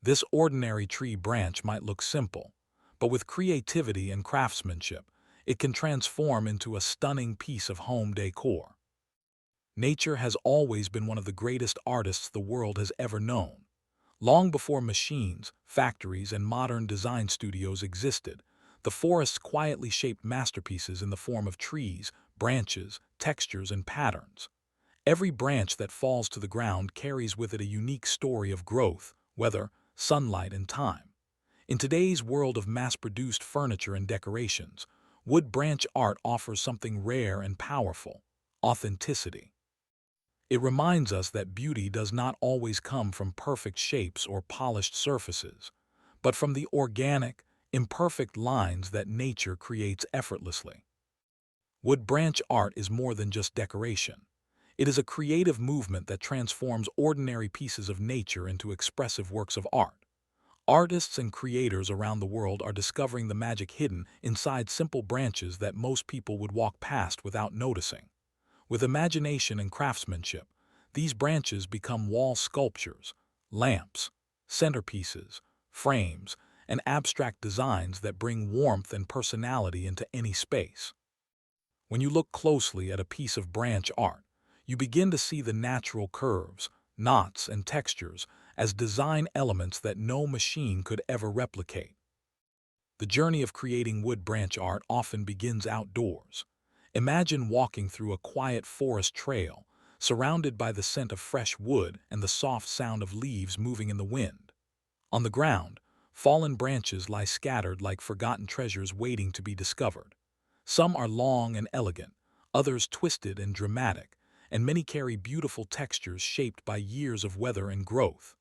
This ordinary tree branch might look simple, but with creativity and craftsmanship, it can transform into a stunning piece of home decor. Nature has always been one of the greatest artists the world has ever known. Long before machines, factories, and modern design studios existed, the forests quietly shaped masterpieces in the form of trees, branches, textures, and patterns. Every branch that falls to the ground carries with it a unique story of growth, weather, sunlight, and time. In today's world of mass-produced furniture and decorations, wood branch art offers something rare and powerful: authenticity. It reminds us that beauty does not always come from perfect shapes or polished surfaces, but from the organic, imperfect lines that nature creates effortlessly. Wood branch art is more than just decoration. It is a creative movement that transforms ordinary pieces of nature into expressive works of art. Artists and creators around the world are discovering the magic hidden inside simple branches that most people would walk past without noticing. With imagination and craftsmanship, these branches become wall sculptures, lamps, centerpieces, frames, and abstract designs that bring warmth and personality into any space. When you look closely at a piece of branch art, you begin to see the natural curves, knots, and textures as design elements that no machine could ever replicate. The journey of creating wood branch art often begins outdoors. Imagine walking through a quiet forest trail, surrounded by the scent of fresh wood and the soft sound of leaves moving in the wind. On the ground, fallen branches lie scattered like forgotten treasures waiting to be discovered. Some are long and elegant, others twisted and dramatic, and many carry beautiful textures shaped by years of weather and growth.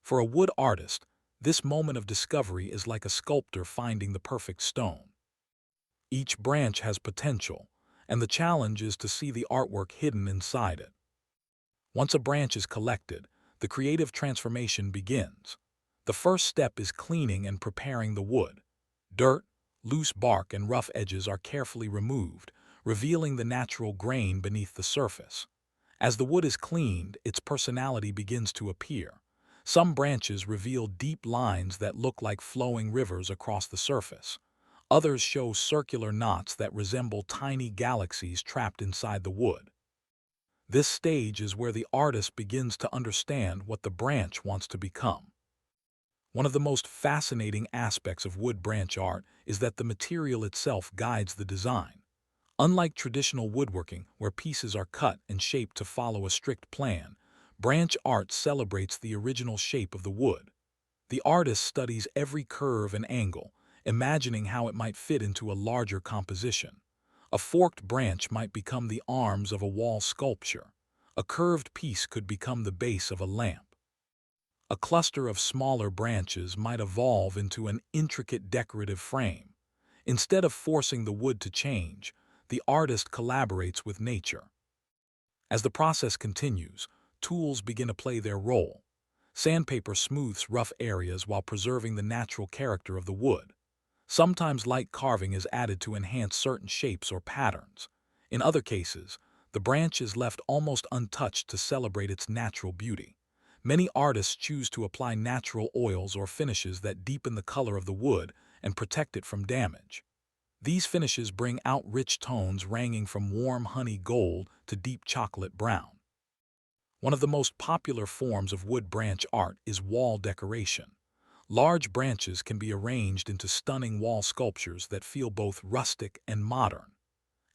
For a wood artist, this moment of discovery is like a sculptor finding the perfect stone. Each branch has potential, and the challenge is to see the artwork hidden inside it. Once a branch is collected, the creative transformation begins. The first step is cleaning and preparing the wood. Dirt, loose bark, and rough edges are carefully removed, revealing the natural grain beneath the surface. As the wood is cleaned, its personality begins to appear. Some branches reveal deep lines that look like flowing rivers across the surface. Others show circular knots that resemble tiny galaxies trapped inside the wood. This stage is where the artist begins to understand what the branch wants to become. One of the most fascinating aspects of wood branch art is that the material itself guides the design. Unlike traditional woodworking, where pieces are cut and shaped to follow a strict plan, branch art celebrates the original shape of the wood. The artist studies every curve and angle, imagining how it might fit into a larger composition. A forked branch might become the arms of a wall sculpture. A curved piece could become the base of a lamp. A cluster of smaller branches might evolve into an intricate decorative frame. Instead of forcing the wood to change, the artist collaborates with nature. As the process continues, tools begin to play their role. Sandpaper smooths rough areas while preserving the natural character of the wood. Sometimes light carving is added to enhance certain shapes or patterns. In other cases, the branch is left almost untouched to celebrate its natural beauty. Many artists choose to apply natural oils or finishes that deepen the color of the wood and protect it from damage. These finishes bring out rich tones ranging from warm honey gold to deep chocolate brown. One of the most popular forms of wood branch art is wall decoration. Large branches can be arranged into stunning wall sculptures that feel both rustic and modern.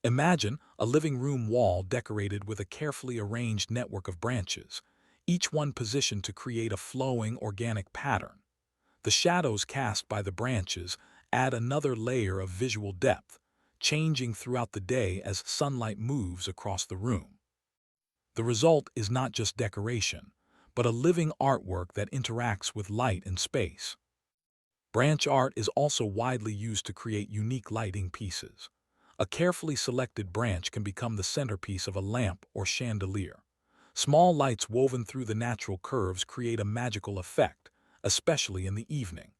Imagine a living room wall decorated with a carefully arranged network of branches, each one positioned to create a flowing, organic pattern. The shadows cast by the branches add another layer of visual depth, changing throughout the day as sunlight moves across the room. The result is not just decoration, but a living artwork that interacts with light and space. Branch art is also widely used to create unique lighting pieces. A carefully selected branch can become the centerpiece of a lamp or chandelier. Small lights woven through the natural curves create a magical effect, especially in the evening.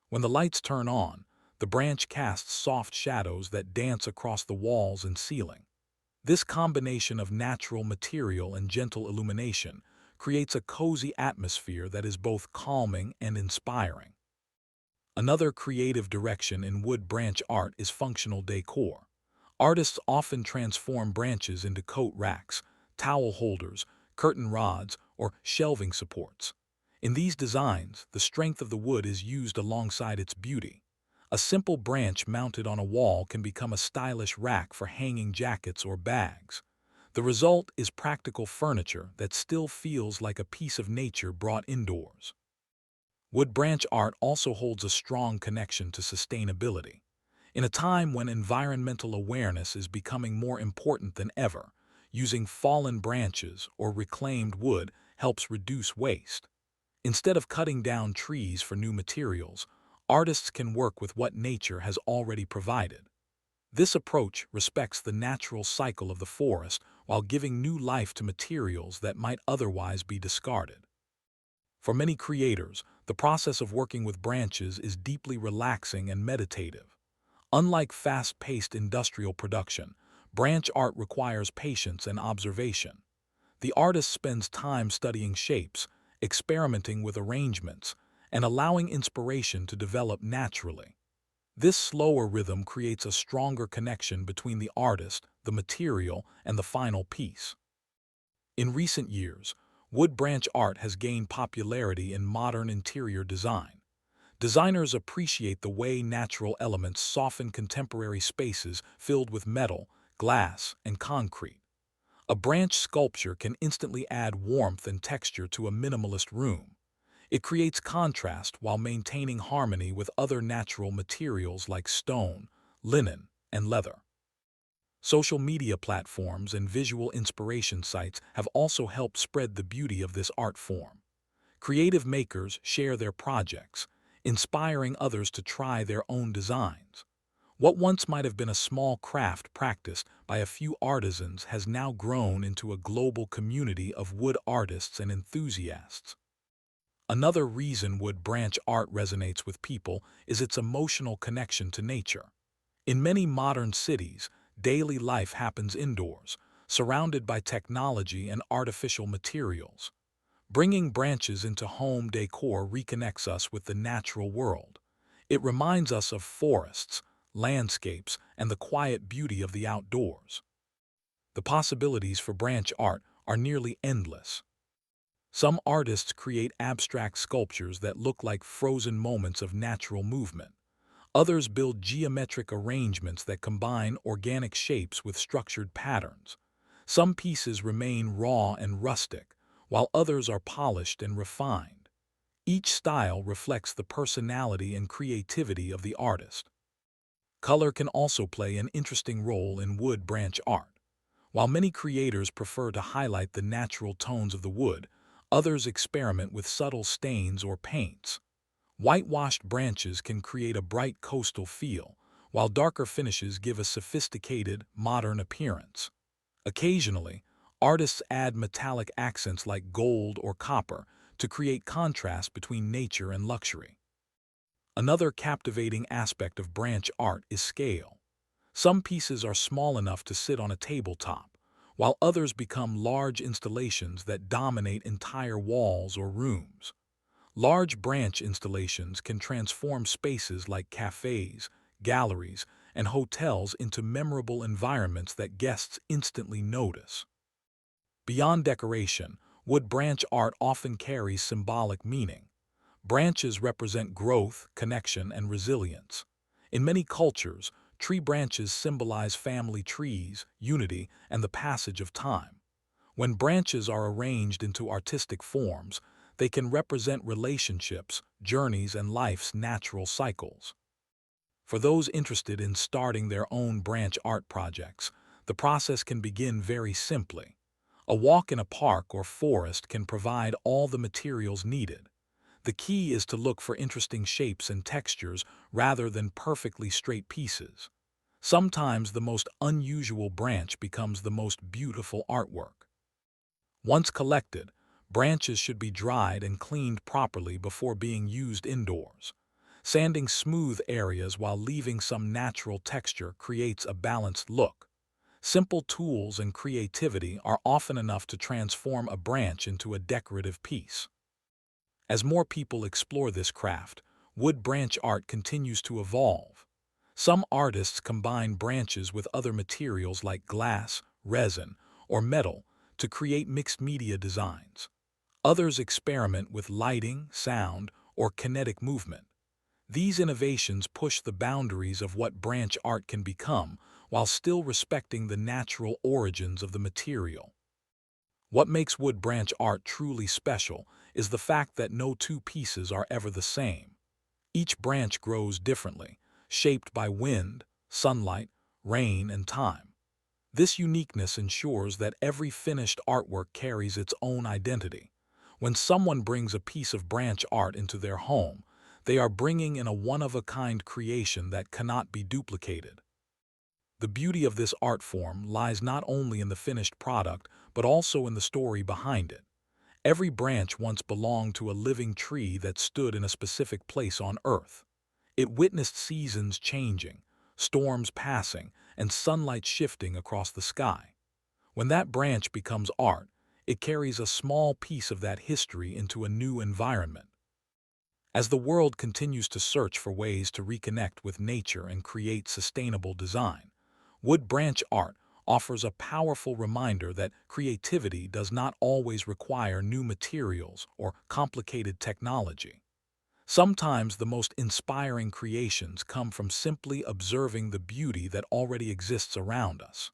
When the lights turn on, the branch casts soft shadows that dance across the walls and ceiling. This combination of natural material and gentle illumination creates a cozy atmosphere that is both calming and inspiring. Another creative direction in wood branch art is functional decor. Artists often transform branches into coat racks, towel holders, curtain rods, or shelving supports. In these designs, the strength of the wood is used alongside its beauty. A simple branch mounted on a wall can become a stylish rack for hanging jackets or bags. The result is practical furniture that still feels like a piece of nature brought indoors. Wood branch art also holds a strong connection to sustainability. In a time when environmental awareness is becoming more important than ever, using fallen branches or reclaimed wood helps reduce waste. Instead of cutting down trees for new materials, artists can work with what nature has already provided. This approach respects the natural cycle of the forest while giving new life to materials that might otherwise be discarded. For many creators, the process of working with branches is deeply relaxing and meditative. Unlike fast-paced industrial production, branch art requires patience and observation. The artist spends time studying shapes, experimenting with arrangements, and allowing inspiration to develop naturally. This slower rhythm creates a stronger connection between the artist, the material, and the final piece. In recent years, wood branch art has gained popularity in modern interior design. Designers appreciate the way natural elements soften contemporary spaces filled with metal, glass, and concrete. A branch sculpture can instantly add warmth and texture to a minimalist room. It creates contrast while maintaining harmony with other natural materials like stone, linen, and leather. Social media platforms and visual inspiration sites have also helped spread the beauty of this art form. Creative makers share their projects, inspiring others to try their own designs. What once might have been a small craft practiced by a few artisans has now grown into a global community of wood artists and enthusiasts. Another reason wood branch art resonates with people is its emotional connection to nature. In many modern cities, daily life happens indoors, surrounded by technology and artificial materials. Bringing branches into home decor reconnects us with the natural world. It reminds us of forests, landscapes, and the quiet beauty of the outdoors. The possibilities for branch art are nearly endless. Some artists create abstract sculptures that look like frozen moments of natural movement. Others build geometric arrangements that combine organic shapes with structured patterns. Some pieces remain raw and rustic, while others are polished and refined. Each style reflects the personality and creativity of the artist. Color can also play an interesting role in wood branch art. While many creators prefer to highlight the natural tones of the wood, others experiment with subtle stains or paints. Whitewashed branches can create a bright coastal feel, while darker finishes give a sophisticated, modern appearance. Occasionally, artists add metallic accents like gold or copper to create contrast between nature and luxury. Another captivating aspect of branch art is scale. Some pieces are small enough to sit on a tabletop, while others become large installations that dominate entire walls or rooms. Large branch installations can transform spaces like cafes, galleries, and hotels into memorable environments that guests instantly notice. Beyond decoration, wood branch art often carries symbolic meaning. Branches represent growth, connection, and resilience. In many cultures, tree branches symbolize family trees, unity, and the passage of time. When branches are arranged into artistic forms, they can represent relationships, journeys, and life's natural cycles. For those interested in starting their own branch art projects, the process can begin very simply. A walk in a park or forest can provide all the materials needed. The key is to look for interesting shapes and textures rather than perfectly straight pieces. Sometimes the most unusual branch becomes the most beautiful artwork. Once collected, branches should be dried and cleaned properly before being used indoors. Sanding smooth areas while leaving some natural texture creates a balanced look. Simple tools and creativity are often enough to transform a branch into a decorative piece. As more people explore this craft, wood branch art continues to evolve. Some artists combine branches with other materials like glass, resin, or metal to create mixed media designs. Others experiment with lighting, sound, or kinetic movement. These innovations push the boundaries of what branch art can become while still respecting the natural origins of the material. What makes wood branch art truly special is the fact that no two pieces are ever the same. Each branch grows differently, shaped by wind, sunlight, rain, and time. This uniqueness ensures that every finished artwork carries its own identity. When someone brings a piece of branch art into their home, they are bringing in a one-of-a-kind creation that cannot be duplicated. The beauty of this art form lies not only in the finished product, but also in the story behind it. Every branch once belonged to a living tree that stood in a specific place on Earth. It witnessed seasons changing, storms passing, and sunlight shifting across the sky. When that branch becomes art, it carries a small piece of that history into a new environment. As the world continues to search for ways to reconnect with nature and create sustainable design, wood branch art offers a powerful reminder that creativity does not always require new materials or complicated technology. Sometimes the most inspiring creations come from simply observing the beauty that already exists around us.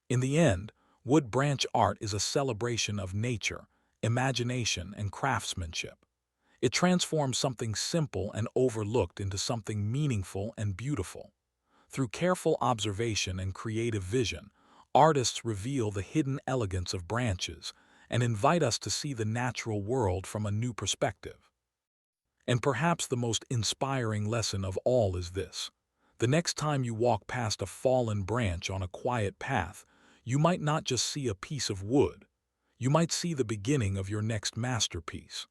In the end, wood branch art is a celebration of nature, imagination, and craftsmanship. It transforms something simple and overlooked into something meaningful and beautiful. Through careful observation and creative vision, artists reveal the hidden elegance of branches and invite us to see the natural world from a new perspective. And perhaps the most inspiring lesson of all is this: the next time you walk past a fallen branch on a quiet path, you might not just see a piece of wood, you might see the beginning of your next masterpiece.